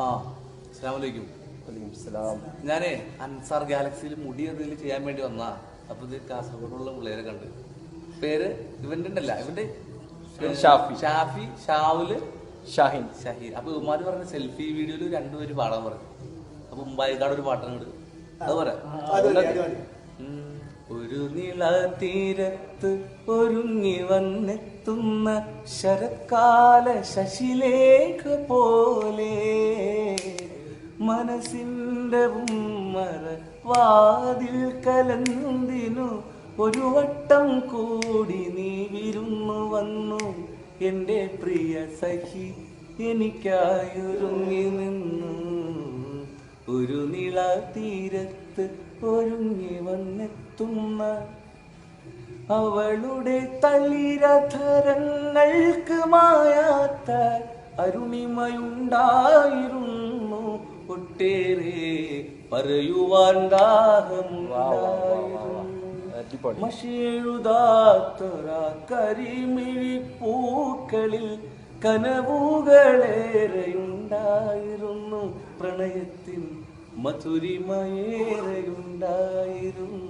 ആ അസ്സലാമലൈക്കും. ഞാനേ അൻസാർ ഗാലക്സിയിൽ മുടി എന്തെങ്കിലും ചെയ്യാൻ വേണ്ടി വന്നാ. അപ്പൊ ഇത് കാസർഗോഡുള്ള പിള്ളേരെ കണ്ട്. പേര് ഇവന്റെ ഉണ്ടല്ല, ഇവന്റെ ഷാഫി, ഷാവുല്, ഷാഹീൻ. അപ്പൊ ഉമ്മാര് പറഞ്ഞ സെൽഫി വീഡിയോയില് രണ്ടുപേര് പാടാൻ പറഞ്ഞു. അപ്പൊ മുമ്പായിക്കാട് ഒരു പാട്ടുണ്ട്, അത് പറയാം. ഒരു നിള തീരത്ത് ഒരുങ്ങി വന്നെത്തുന്ന ശരത്കാല ശശിലേഖ പോലെ മനസ്സിന്റെ ഉമ്മറ വാതിൽ കലന്തിനു ഒരു വട്ടം കൂടി നീ വിരുന്നു വന്നു. എന്റെ പ്രിയ സഖി എനിക്കായൊരുങ്ങി നിന്നു. ഒരു നിള തീരത്ത് ഒരുങ്ങി വന്നെത്തുന്ന അവളുടെ തളിരധരങ്ങൾക്ക് മായാത്ത അരുണിമയുണ്ടായിരുന്നു. ഒട്ടേറെ പറയുവാൻ ദാഹമുണ്ടായിരുന്നു. മഷിയെഴുതാത്തൊര കരിമിഴിപ്പൂക്കളിൽ കനവുകളേറെയുണ്ടായിരുന്നു. പ്രണയത്തിൻ മധുരിമയേറെയുണ്ടായിരുന്നു.